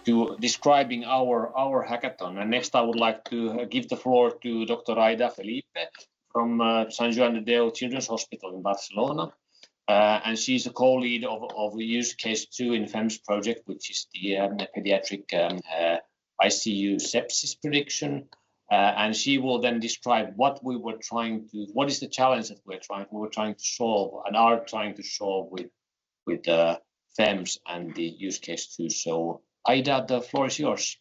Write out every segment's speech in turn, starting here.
to describing our hackathon. And next, I would like to give the floor to Dr. Aida Felipe from Sant Joan de Déu Children's Hospital in Barcelona. And she's a co-lead of use case 2 in PHEMS project, which is the pediatric ICU sepsis prediction. And she will then describe what is the challenge that we were trying to solve and are trying to solve with PHEMS and the use case 2. So Aida, the floor is yours.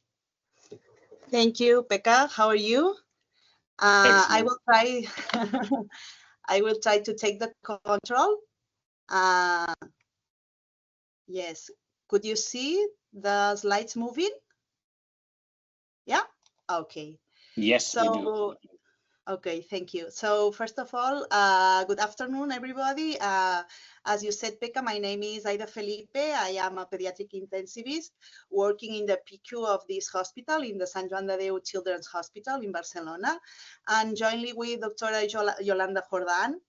Thank you, Pekka. How are you? I will try. I will try to take the control. Yes. Could you see the slides moving? Yeah. Okay. Yes. So, we do. Okay, thank you. So first of all, good afternoon, everybody. As you said, Pekka, my name is Aida Felipe. I am a pediatric intensivist working in the PICU of this hospital, in the Sant Joan de Déu Children's Hospital in Barcelona. And jointly with Dr. Yolanda Jordan,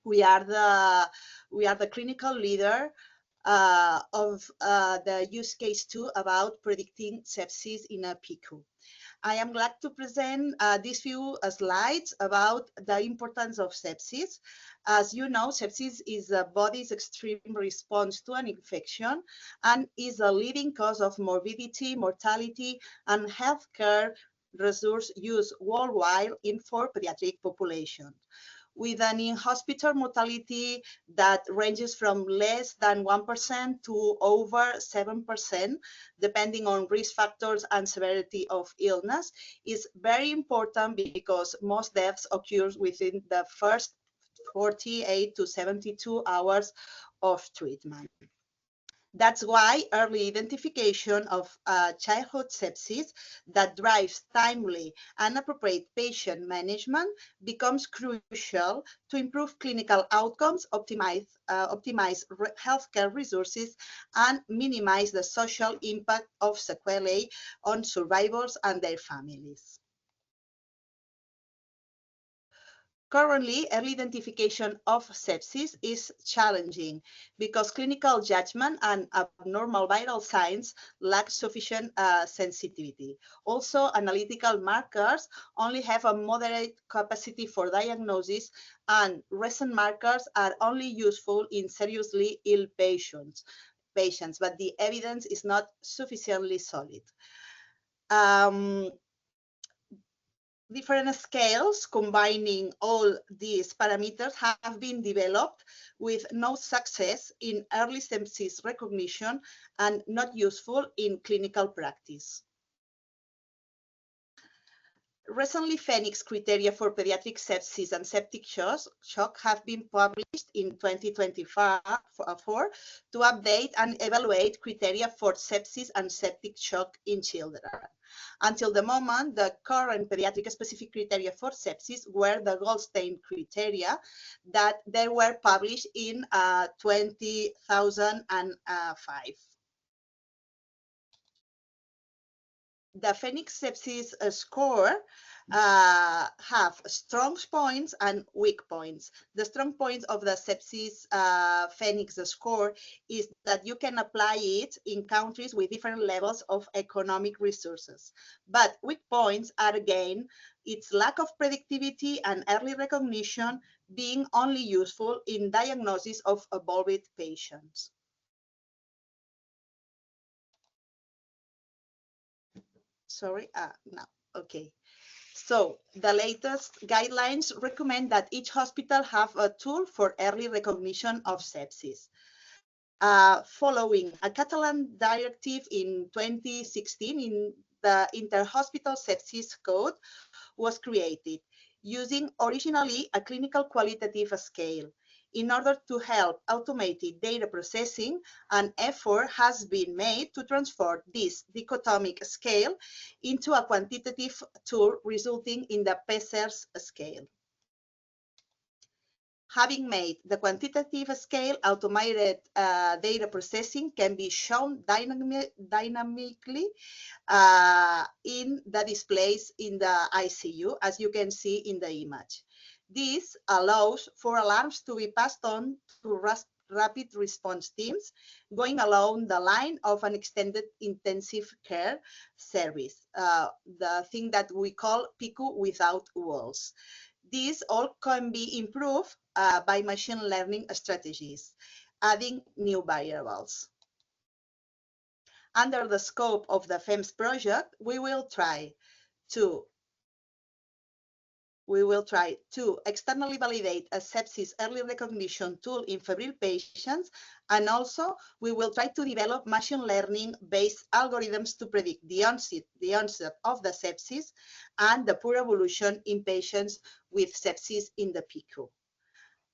we are the clinical leader of the use case 2 about predicting sepsis in a PICU. I am glad to present these few slides about the importance of sepsis. As you know, sepsis is the body's extreme response to an infection and is a leading cause of morbidity, mortality, and healthcare resource use worldwide for pediatric populations, with an in-hospital mortality that ranges from less than 1% to over 7%, depending on risk factors and severity of illness, is very important because most deaths occur within the first 48 to 72 hours of treatment. That's why early identification of childhood sepsis that drives timely and appropriate patient management becomes crucial to improve clinical outcomes, optimize healthcare resources, and minimize the social impact of sequelae on survivors and their families. Currently, early identification of sepsis is challenging because clinical judgment and abnormal vital signs lack sufficient sensitivity. Also, analytical markers only have a moderate capacity for diagnosis, and recent markers are only useful in seriously ill patients, but the evidence is not sufficiently solid. Different scales combining all these parameters have been developed with no success in early sepsis recognition and not useful in clinical practice. Recently, PHENIX criteria for pediatric sepsis and septic shock have been published in 2024 to update and evaluate criteria for sepsis and septic shock in children. Until the moment, the current pediatric specific criteria for sepsis were the Goldstein criteria that they were published in 2005. The PHENIX sepsis score have strong points and weak points. The strong points of the sepsis PHENIX score is that you can apply it in countries with different levels of economic resources. But weak points are, again, its lack of predictivity and early recognition, being only useful in diagnosis of evolved patients. Sorry, no, okay. So the latest guidelines recommend that each hospital have a tool for early recognition of sepsis. Following a Catalan directive in 2016, in the Inter-Hospital Sepsis Code was created, using originally a clinical qualitative scale. In order to help automated data processing, an effort has been made to transform this dichotomic scale into a quantitative tool, resulting in the PCERS scale. Having made the quantitative scale, automated data processing can be shown dynamically in the displays in the ICU, as you can see in the image. This allows for alarms to be passed on to rapid response teams going along the line of an extended intensive care service, the thing that we call PICU without walls. These all can be improved by machine learning strategies, adding new variables. Under the scope of the PHEMS project, we will try to externally validate a sepsis early recognition tool in febrile patients, and also we will try to develop machine learning based algorithms to predict the onset of the sepsis and the poor evolution in patients with sepsis in the PICU.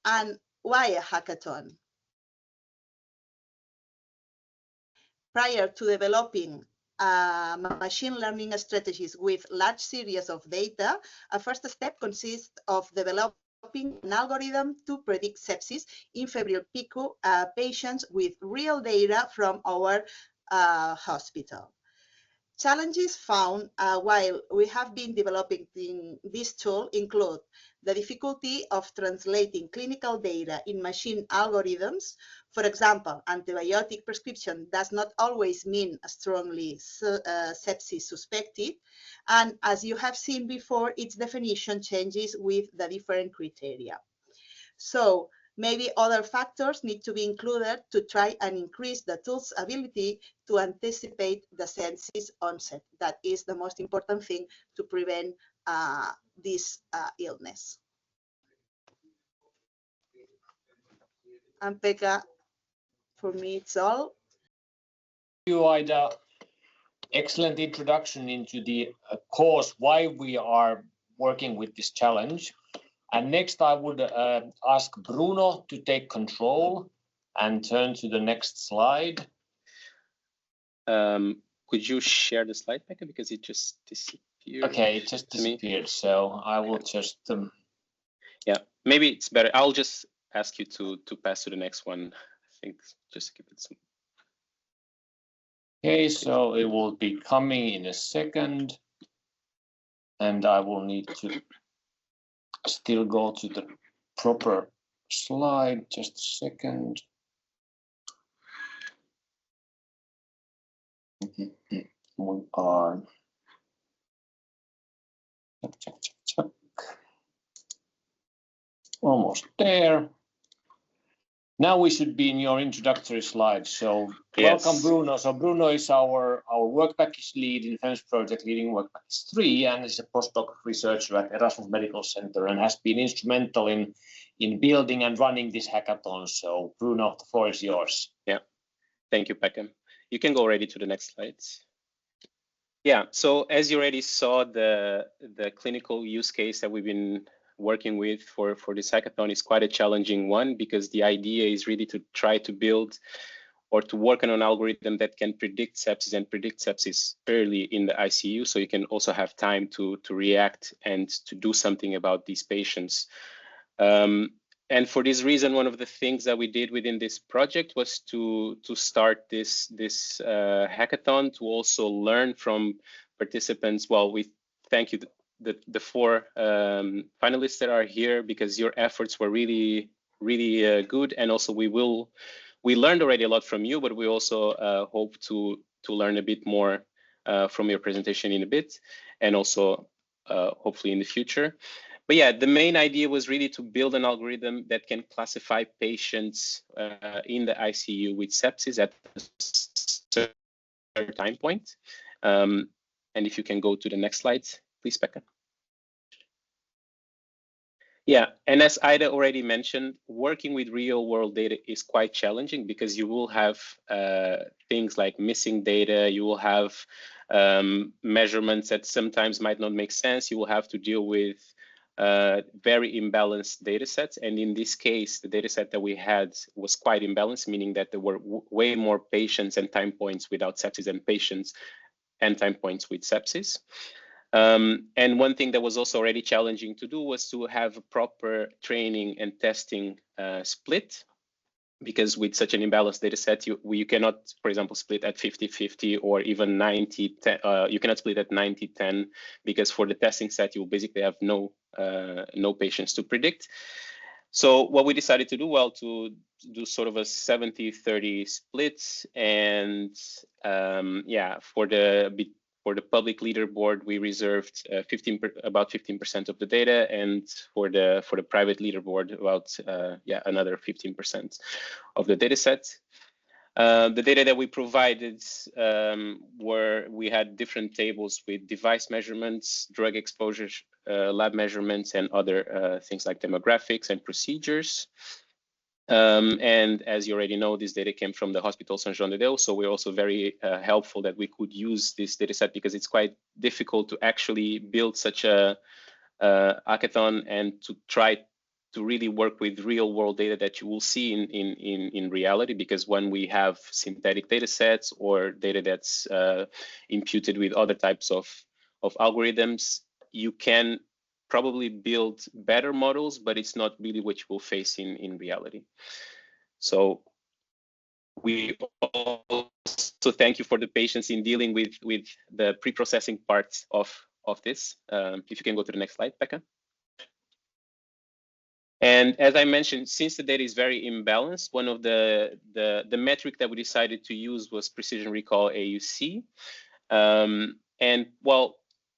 And why a hackathon? Prior to developing machine learning strategies with large series of data, a first step consists of developing an algorithm to predict sepsis in febrile PICU patients with real data from our hospital. Challenges found while we have been developing this tool include the difficulty of translating clinical data in machine algorithms. For example, antibiotic prescription does not always mean strongly sepsis suspected, and as you have seen before, its definition changes with the different criteria. So maybe other factors need to be included to try and increase the tool's ability to anticipate the sepsis onset. That is the most important thing to prevent this illness. And Pekka, for me, it's all. Thank you, Aida. Excellent introduction into the cause why we are working with this challenge. And next, I would ask Bruno to take control and turn to the next slide. Could you share the slide, Pekka, because it just disappeared? Okay, it just disappeared, so I will just... Yeah, maybe it's better. I'll just ask you to pass to the next one. I think just give it some... Okay, so it will be coming in a second. And I will need to still go to the proper slide. Just a second. We are check. Almost there. Now we should be in your introductory slide. So yes. Welcome, Bruno. So Bruno is our work package lead in PHEMS project, leading work package 3, and is a postdoc researcher at Erasmus Medical Center and has been instrumental in building and running this hackathon. So Bruno, the floor is yours. Yeah, thank you, Pekka. You can go already to the next slides. Yeah, so as you already saw, the clinical use case that we've been working with for this hackathon is quite a challenging one, because the idea is really to try to build or to work on an algorithm that can predict sepsis and predict sepsis early in the ICU, so you can also have time to react and to do something about these patients. And for this reason, one of the things that we did within this project was to start this hackathon to also learn from participants. Well, we thank you the 4 finalists that are here, because your efforts were really good, and also we learned already a lot from you, but we also hope to learn a bit more from your presentation in a bit, and also hopefully in the future. But yeah, the main idea was really to build an algorithm that can classify patients in the ICU with sepsis at a certain time point. And if you can go to the next slide, please, Pekka. Yeah, and as Aida already mentioned, working with real world data is quite challenging, because you will have things like missing data, you will have measurements that sometimes might not make sense, you will have to deal with very imbalanced data sets. And in this case, the data set that we had was quite imbalanced, meaning that there were way more patients and time points without sepsis than patients and time points with sepsis. And one thing that was also already challenging to do was to have a proper training and testing split, because with such an imbalanced data set, you cannot, for example, split at 50-50 or even 90-10. You cannot split at 90-10, because for the testing set, you will basically have no patients to predict. So what we decided to do, well, to do sort of a 70-30 split, and yeah, for the public leaderboard, we reserved about 15% of the data, and for the private leaderboard, about yeah, another 15% of the data set. The data that we provided we had different tables with device measurements, drug exposure, lab measurements, and other things like demographics and procedures. And as you already know, this data came from the Hospital Sant Joan, so we're also very helpful that we could use this data set, because it's quite difficult to actually build such a hackathon and to try to really work with real world data that you will see in reality, because when we have synthetic data sets or data that's imputed with other types of algorithms, you can probably build better models, but it's not really what you will face in reality. So we also thank you for the patience in dealing with the pre-processing part of this. If you can go to the next slide, Becca. And as I mentioned, since the data is very imbalanced, one of the metric that we decided to use was precision recall AUC. And well,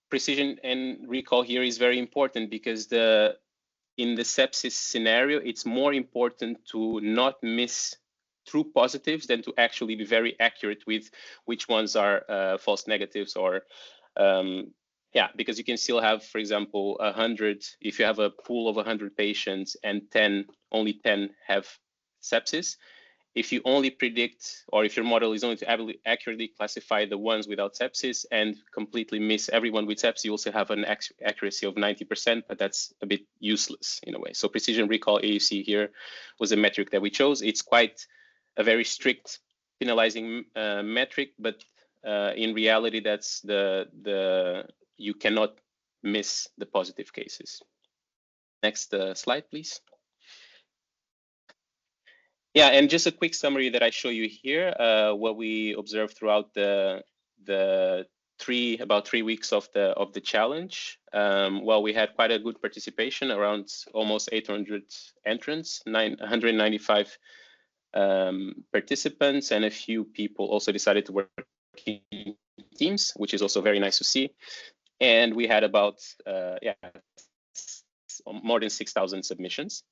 precision and recall here is very important, because in the sepsis scenario, it's more important to not miss true positives than to actually be very accurate with which ones are false negatives, or yeah, because you can still have, for example, 100, if you have a pool of 100 patients and only 10 have sepsis, if you only predict, or if your model is only to accurately classify the ones without sepsis and completely miss everyone with sepsis, you also have an accuracy of 90%, but that's a bit useless in a way. So precision recall AUC here was a metric that we chose. It's quite a very strict penalizing metric, but in reality, that's you cannot miss the positive cases. Next slide, please. Yeah, and just a quick summary that I show you here, what we observed throughout about 3 weeks of the challenge. Well, we had quite a good participation, around almost 800 entrants, 195 participants, and a few people also decided to work in teams, which is also very nice to see. And we had about yeah, more than 6,000 submissions.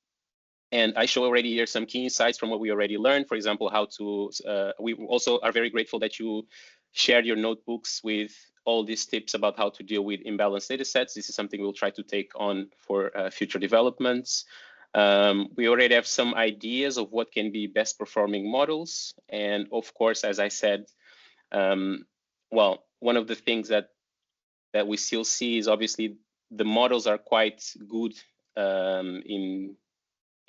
And I show already here some key insights from what we already learned. For example, how to, we also are very grateful that you shared your notebooks with all these tips about how to deal with imbalanced data sets. This is something we'll try to take on for future developments. We already have some ideas of what can be best performing models. And of course, as I said, well, one of the things that we still see is obviously the models are quite good in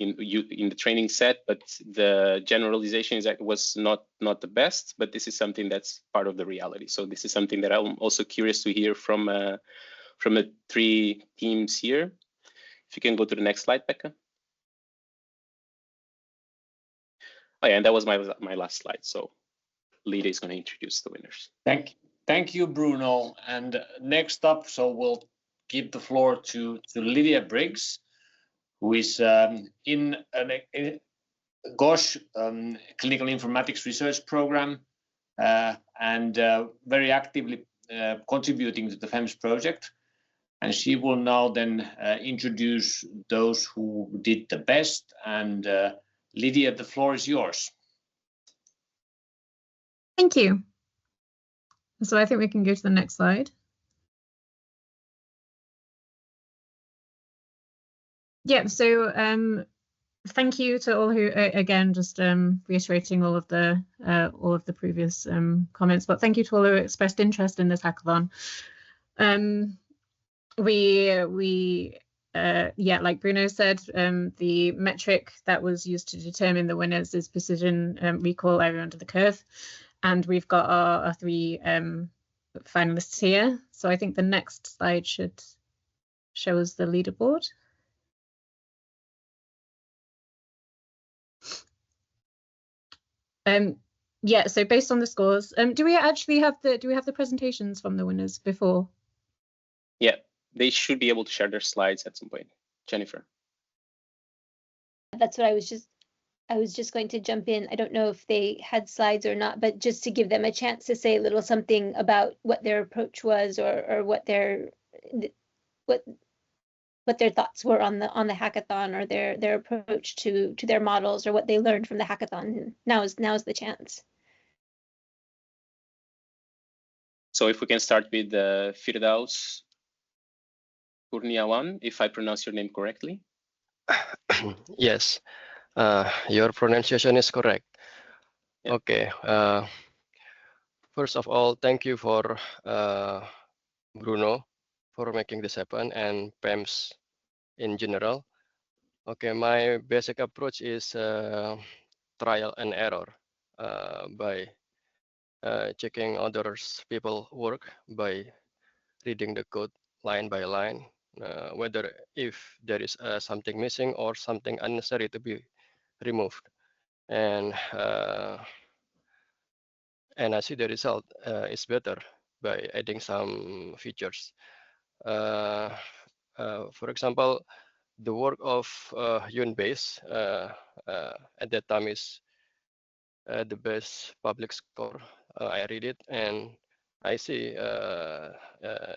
the training set, but the generalization was not the best. But this is something that's part of the reality. So this is something that I'm also curious to hear from the 3 teams here. If you can go to the next slide, Becca. Oh yeah, and that was my last slide. So Lydia is going to introduce the winners. Thank you, Bruno. And next up, so we'll give the floor to Lydia Briggs, who is in a GOSH clinical informatics research program and very actively contributing to the PHEMS project. And she will now then introduce those who did the best. And Lydia, the floor is yours. Thank you. So I think we can go to the next slide. Yeah, so thank you to all who, again, just reiterating all of the previous comments, but thank you to all who expressed interest in this hackathon. Yeah, like Bruno said, the metric that was used to determine the winners is precision recall area under the curve. And we've got our 3 finalists here. So I think the next slide should show us the leaderboard. Yeah, so based on the scores, do we actually have the presentations from the winners before? Yeah, they should be able to share their slides at some point. Jennifer. that's what I was just going to jump in. I don't know if they had slides or not, but just to give them a chance to say a little something about what their approach was, or what their thoughts were on the hackathon, or their approach to their models, or what they learned from the hackathon. Now is the chance. So if we can start with Firdaus Kurniawan, if I pronounce your name correctly. Yes, your pronunciation is correct. Yeah. Okay. First of all, thank you for Bruno for making this happen, and PHEMS in general. Okay, my basic approach is trial and error by checking others people work, by reading the code line by line, whether if there is something missing or something unnecessary to be removed, and I see the result is better by adding some features. For example, the work of Yun-based at that time is the best public score. I read it and I see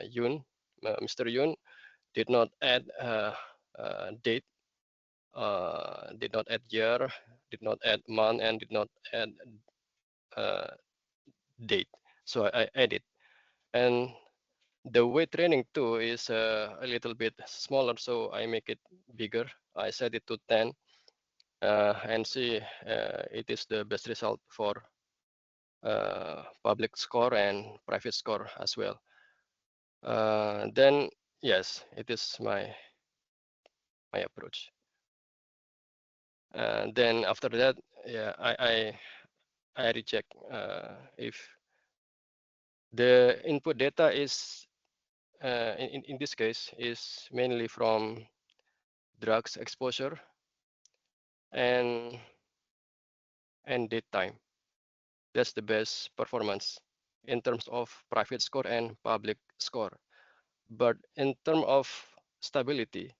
Yun, Mr. Yun did not add date, did not add year, did not add month, and did not add date. So I added, and the weight training too is a little bit smaller, so I make it bigger. I set it to 10 and see it is the best result for public score and private score as well. Then yes, it is my approach. Then after that, yeah, I recheck if the input data is in this case is mainly from drugs exposure and date time. That's the best performance in terms of private score and public score. But in terms of stability,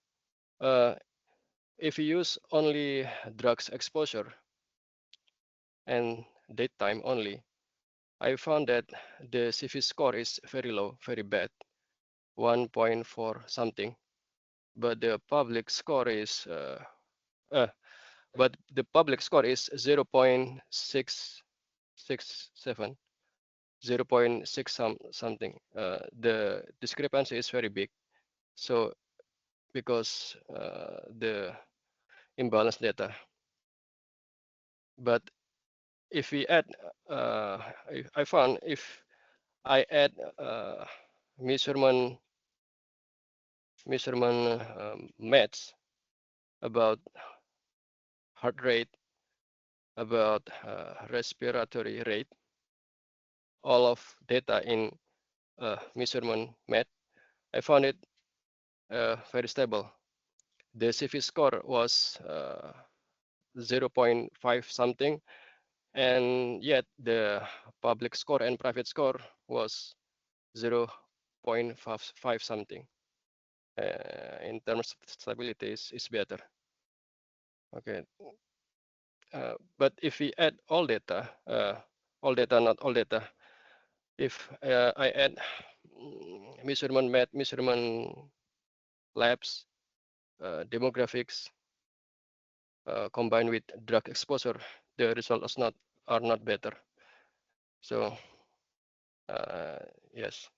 if you use only drugs exposure and date time only, I found that the CV score is very low, very bad, 1.4 something. But the public score is 0.667, 0.6 something. The discrepancy is very big. So because the imbalance data. But if we add, I found if I add measurement maths about heart rate, about respiratory rate, all of data in measurement math, I found it very stable. The CV score was 0.5 something, and yet the public score and private score was 0.5 something. In terms of stability is better. Okay, but if we add all data, not all data, if I add measurement math, measurement labs, demographics, combined with drug exposure, the results are not better. So yes,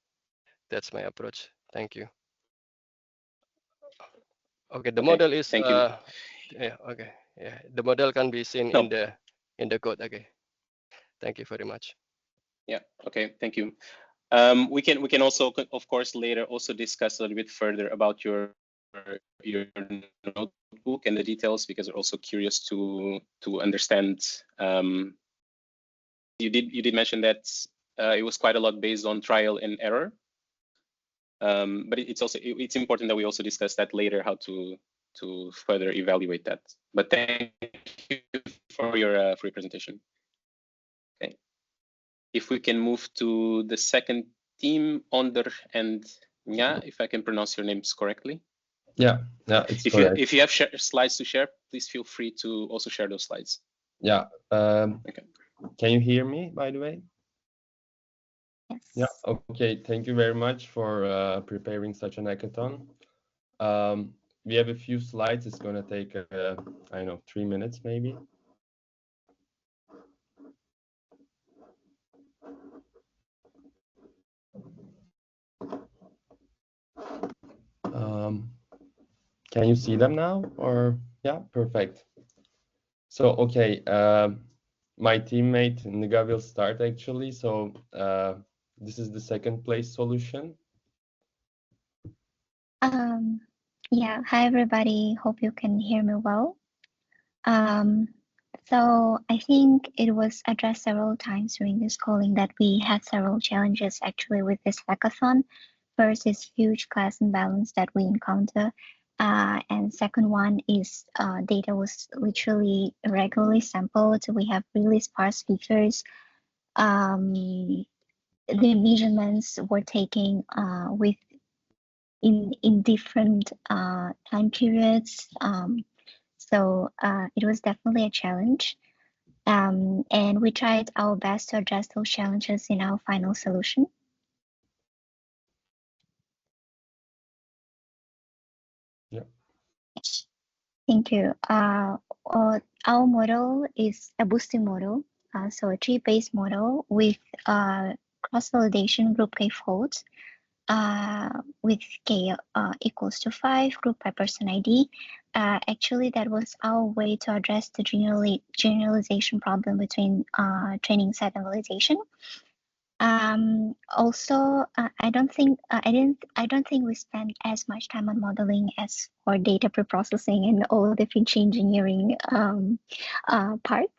that's my approach. Thank you. Okay, the model is thank you. Yeah, okay, yeah, the model can be seen in the code. Okay, thank you very much. Yeah, okay, thank you. We can also, of course, later also discuss a little bit further about your notebook and the details, because we're also curious to understand. You did mention that it was quite a lot based on trial and error, but it's important that we also discuss that later, how to further evaluate that. But thank you for your presentation. Okay, if we can move to the second team, Onder and Nya, if I can pronounce your names correctly. Yeah, it's correct. If you have slides to share, please feel free to also share those slides. Yeah. Okay. Can you hear me, by the way? Yes. Yeah. Okay. Thank you very much for preparing such an hackathon. We have a few slides. It's going to take, I don't know, 3 minutes maybe. Can you see them now? Or yeah, perfect. So okay, my teammate Niga will start actually. So this is the second place solution. Yeah, hi everybody. Hope you can hear me well. So I think it was addressed several times during this calling that we had several challenges actually with this hackathon. First is huge class imbalance that we encounter. And second one is data was literally irregularly sampled. We have really sparse features. The measurements were taken with in different time periods. So it was definitely a challenge. And we tried our best to address those challenges in our final solution. Yeah. Thank you. Our model is a boosting model, so a tree-based model with cross-validation group K folds with K equals to 5, group by person ID. Actually, that was our way to address the generalization problem between training set and validation. Also, I don't think we spent as much time on modeling as for data preprocessing and all the feature engineering parts.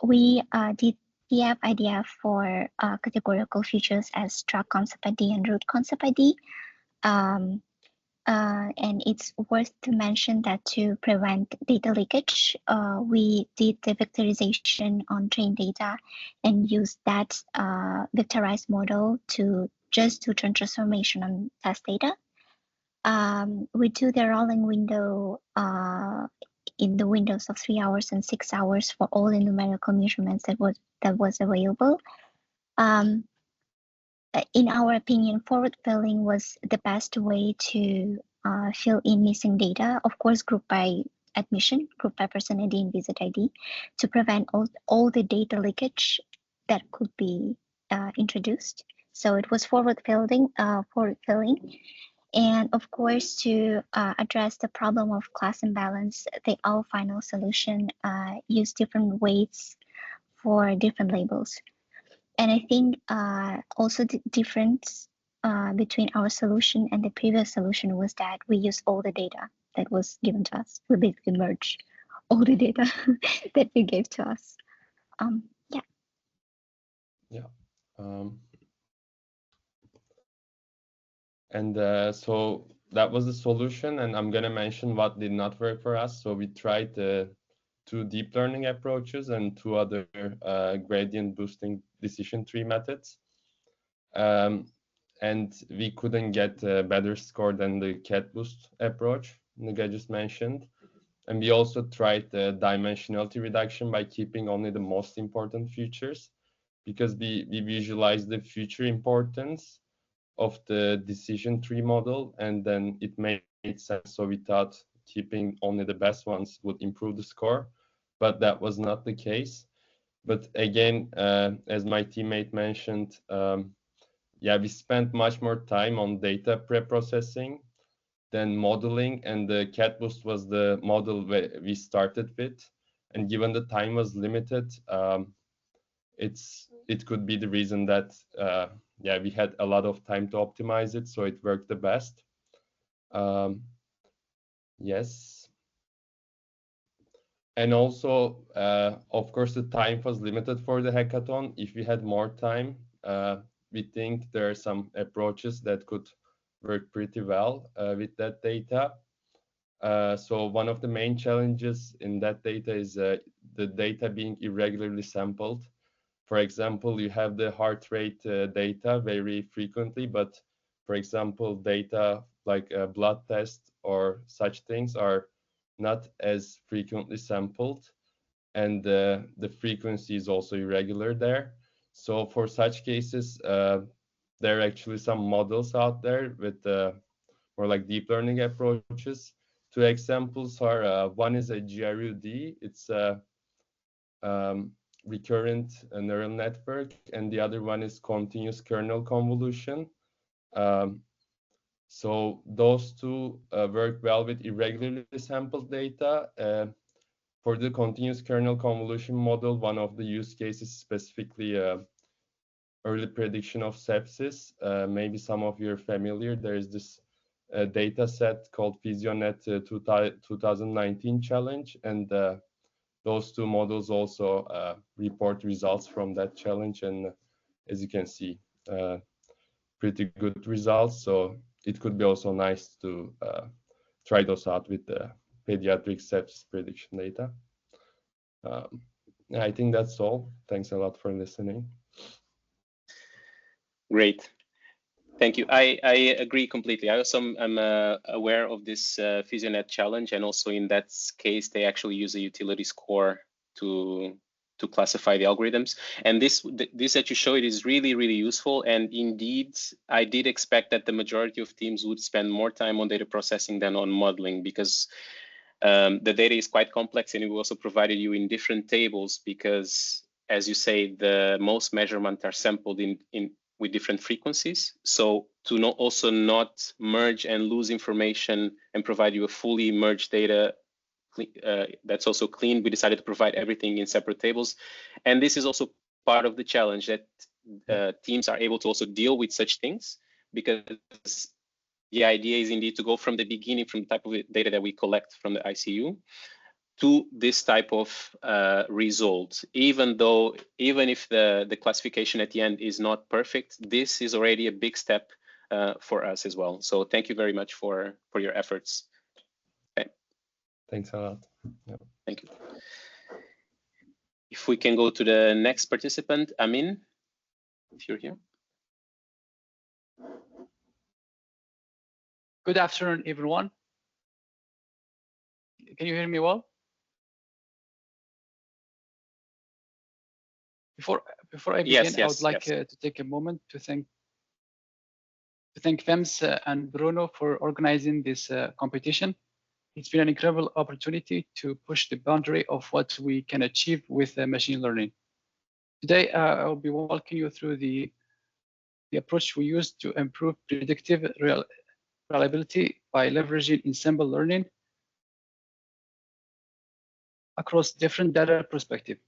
We did have idea for categorical features as drug concept ID and root concept ID. And it's worth to mention that to prevent data leakage, we did the vectorization on trained data and used that vectorized model to just do transformation on test data. We do the rolling window in the windows of 3 hours and 6 hours for all the numerical measurements that was available. In our opinion, forward filling was the best way to fill in missing data, of course, group by admission, group by person ID and visit ID, to prevent all the data leakage that could be introduced. So it was forward filling, and of course, to address the problem of class imbalance, our final solution used different weights for different labels. And I think also the difference between our solution and the previous solution was that we used all the data that was given to us. We basically merged all the data that you gave to us. Yeah. Yeah. And so that was the solution, and I'm going to mention what did not work for us. So we tried 2 deep learning approaches and 2 other gradient boosting decision tree methods. And we couldn't get a better score than the cat boost approach Niga just mentioned. And we also tried the dimensionality reduction by keeping only the most important features, because we visualized the future importance of the decision tree model, and then it made sense. So we thought keeping only the best ones would improve the score, but that was not the case. But again, as my teammate mentioned, yeah, we spent much more time on data pre-processing than modeling, and the cat boost was the model we started with. And given the time was limited, it could be the reason that yeah, we had a lot of time to optimize it, so it worked the best. Yes. And also, of course, the time was limited for the hackathon. If we had more time, we think there are some approaches that could work pretty well with that data. So one of the main challenges in that data is the data being irregularly sampled. For example, you have the heart rate data very frequently, but for example, data like blood tests or such things are not as frequently sampled, and the frequency is also irregular there. So for such cases, there are actually some models out there with more like deep learning approaches. Two examples are, one is a GRUD, it's a recurrent neural network, and the other one is continuous kernel convolution. So those two work well with irregularly sampled data. For the continuous kernel convolution model, one of the use cases specifically early prediction of sepsis. Maybe some of you are familiar. There is this data set called PhysioNet 2019 challenge, and those two models also report results from that challenge, and as you can see, pretty good results. So it could be also nice to try those out with the pediatric sepsis prediction data. I think that's all. Thanks a lot for listening. Great. Thank you. I agree completely. I also am aware of this PhysioNet challenge, and also in that case, they actually use a utility score to classify the algorithms. And this that you showed is really, really useful. And indeed, I did expect that the majority of teams would spend more time on data processing than on modeling, because the data is quite complex, and it also provided you in different tables because, as you say, the most measurements are sampled with different frequencies. So to also not merge and lose information and provide you a fully merged data that's also clean, we decided to provide everything in separate tables. And this is also part of the challenge, that teams are able to also deal with such things, because the idea is indeed to go from the beginning, from the type of data that we collect from the ICU, to this type of result. Even if the classification at the end is not perfect, this is already a big step for us as well. So thank you very much for your efforts. Okay. Thanks a lot. Yeah. Thank you. If we can go to the next participant, Amin, if you're here. Good afternoon, everyone. Can you hear me well? Before I begin, yes, I would like yes. to take a moment to thank PHEMS and Bruno for organizing this competition. It's been an incredible opportunity to push the boundary of what we can achieve with machine learning. Today, I will be walking you through the approach we use to improve predictive reliability by leveraging ensemble learning across different data perspectives.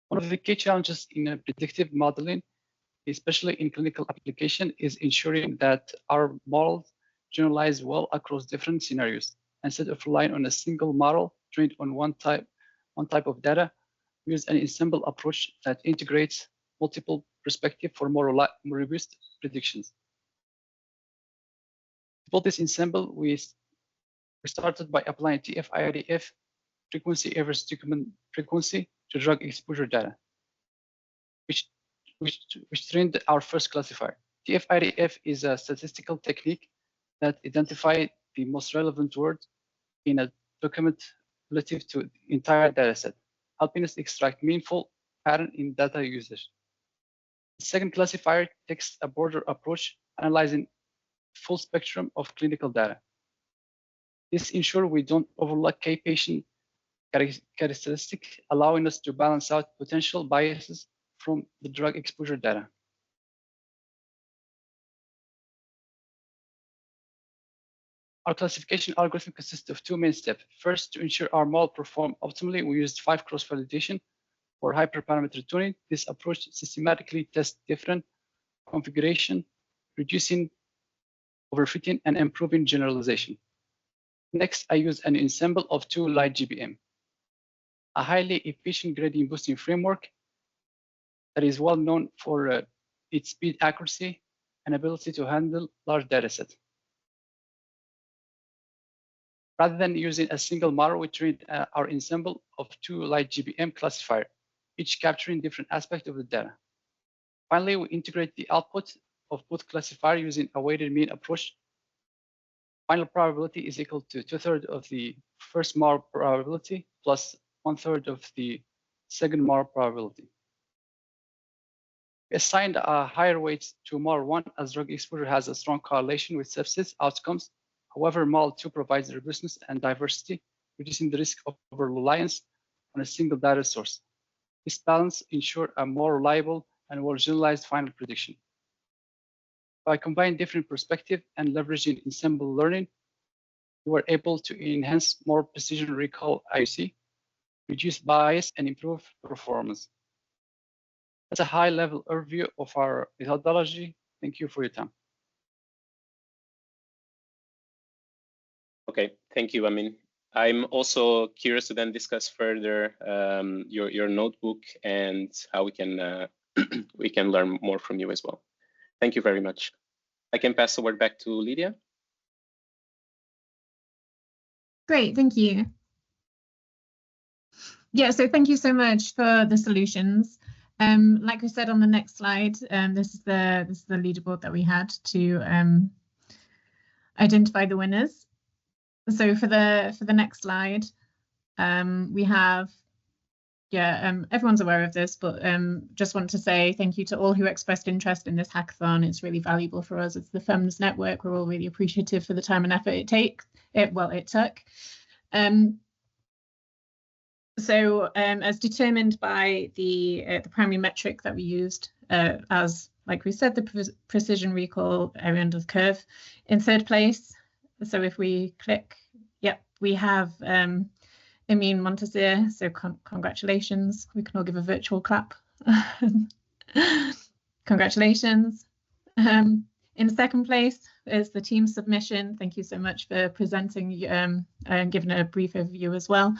One of the key challenges in predictive modeling, especially in clinical application, is ensuring that our models generalize well across different scenarios. Instead of relying on a single model trained on one type of data, we use an ensemble approach that integrates multiple perspectives for more robust predictions. To build this ensemble, we started by applying TF-IDF frequency average document frequency to drug exposure data, which trained our first classifier. TF-IDF is a statistical technique that identifies the most relevant word in a document relative to the entire dataset, helping us extract meaningful pattern in data usage. The second classifier takes a broader approach, analyzing full spectrum of clinical data. This ensures we don't overlook key patient characteristics, allowing us to balance out potential biases from the drug exposure data. Our classification algorithm consists of two main steps. First, to ensure our model performs optimally, we used 5 cross-validation for hyperparameter tuning. This approach systematically tests different configuration, reducing overfitting and improving generalization. Next, I use an ensemble of 2 light GBM, a highly efficient gradient boosting framework that is well known for its speed, accuracy, and ability to handle large datasets. Rather than using a single model, we trained our ensemble of 2 light GBM classifiers, each capturing different aspects of the data. Finally, we integrate the output of both classifiers using a weighted mean approach Final probability is equal to 2/3 of the first MAR probability plus 1/3 of the second MAR probability. We assigned a higher weight to MAR1 as drug exposure has a strong correlation with sepsis outcomes. However, MAR2 provides robustness and diversity, reducing the risk of over-reliance on a single data source. This balance ensures a more reliable and more generalized final prediction. By combining different perspectives and leveraging ensemble learning, we were able to enhance more precision recall IUC, reduce bias, and improve performance. That's a high-level overview of our methodology. Thank you for your time. Okay, thank you, Amin. I'm also curious to then discuss further your notebook and how we can we can learn more from you as well. Thank you very much. I can pass the word back to Lydia. Great, thank you. Yeah, so thank you so much for the solutions. Like we said on the next slide, this is the leaderboard that we had to identify the winners. So for the next slide, we have, everyone's aware of this, but just want to say thank you to all who expressed interest in this hackathon. It's really valuable for us. It's the PHEMS network. We're all really appreciative for the time and effort it took. So as determined by the primary metric that we used, as like we said, the precision recall area under the curve in third place. So if we click, we have Amin Montazir, so congratulations. We can all give a virtual clap. Congratulations. In second place is the team submission. Thank you so much for presenting and giving a brief overview as well.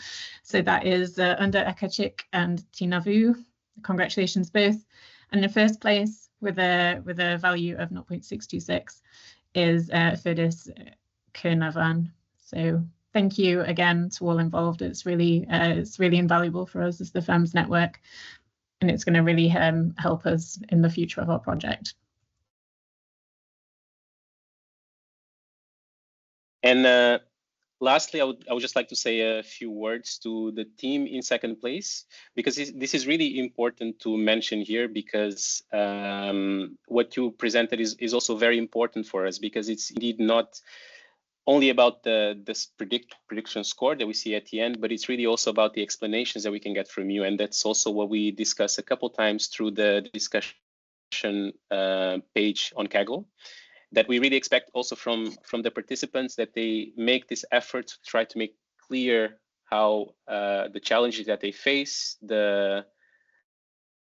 So that is under Akachik and Tinavu. Congratulations both. And in first place with a value of 0.626 is Firdis Kernavan. So thank you again to all involved. It's really invaluable for us as the PHEMS network, and it's going to really help us in the future of our project. And lastly, I would just like to say a few words to the team in second place, because this is really important to mention here, because what you presented is also very important for us, because it's indeed not only about this prediction score that we see at the end, but it's really also about the explanations that we can get from you. And that's also what we discussed a couple times through the discussion page on Kaggle, that we really expect also from the participants that they make this effort to try to make clear how the challenges that they face,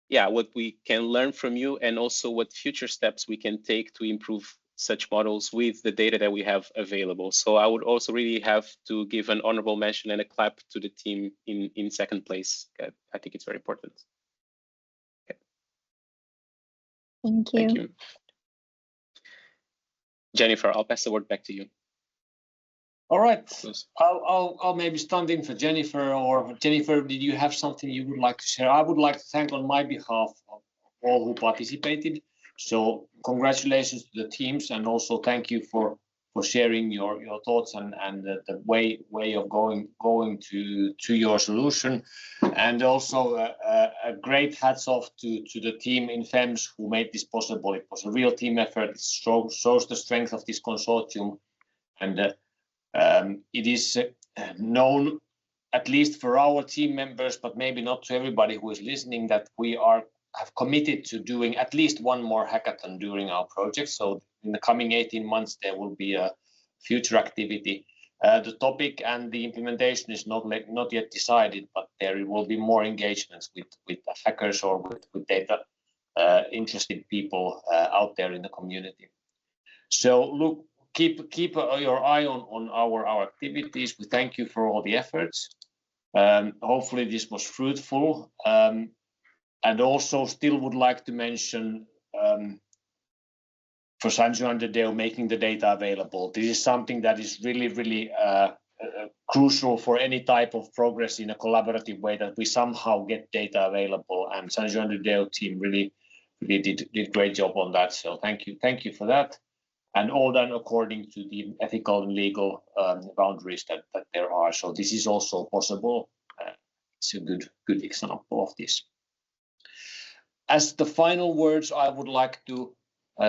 what we can learn from you, and also what future steps we can take to improve such models with the data that we have available. So I would also really have to give an honorable mention and a clap to the team in second place. I think it's very important. Okay. Thank you. Thank you. Jennifer, I'll pass the word back to you. All right, I'll maybe stand in for Jennifer. Or Jennifer, did you have something you would like to share? I would like to thank on my behalf of all who participated. So congratulations to the teams, and also thank you for sharing your thoughts and the way of going to your solution. And also a great hats off to the team in PHEMS who made this possible. It was a real team effort. It shows the strength of this consortium, and it is known, at least for our team members, but maybe not to everybody who is listening, that we have committed to doing at least one more hackathon during our project. So in the coming 18 months, there will be a future activity. The topic and the implementation is not yet decided, but there will be more engagements with the hackers or with data interested people out there in the community. So look, keep your eye on our activities. We thank you for all the efforts. Hopefully this was fruitful. And also still would like to mention for Sant Joan de Déu making the data available. This is something that is really crucial for any type of progress in a collaborative way, that we somehow get data available. And Sant Joan de Déu team really did great job on that. So thank you for that. and all done according to the ethical and legal boundaries that there are. So this is also possible. It's a good example of this. As the final words, I would like to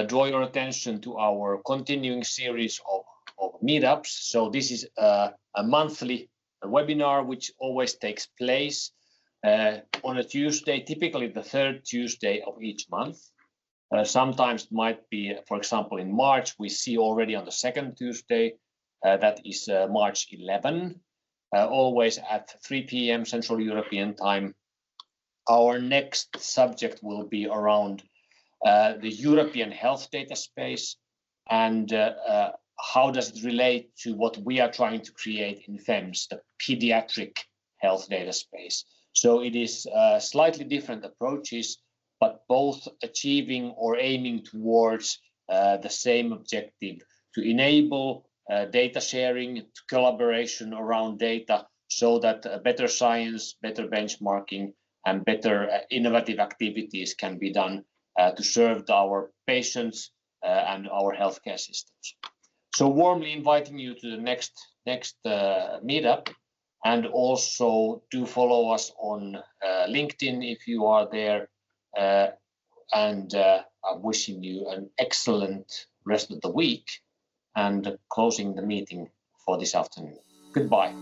draw your attention to our continuing series of meetups. So this is a monthly webinar which always takes place on a Tuesday, typically the third Tuesday of each month. Sometimes it might be, for example, in March, we see already on the second Tuesday, that is March 11, always at 3 p.m. Central European time. Our next subject will be around the European health data space and how does it relate to what we are trying to create in PHEMS, the pediatric health data space. So it is slightly different approaches, but both achieving or aiming towards the same objective, to enable data sharing, collaboration around data, so that better science, better benchmarking, and better innovative activities can be done to serve our patients and our healthcare systems. So warmly inviting you to the next meetup, and also do follow us on LinkedIn if you are there. And I'm wishing you an excellent rest of the week and closing the meeting for this afternoon. Goodbye.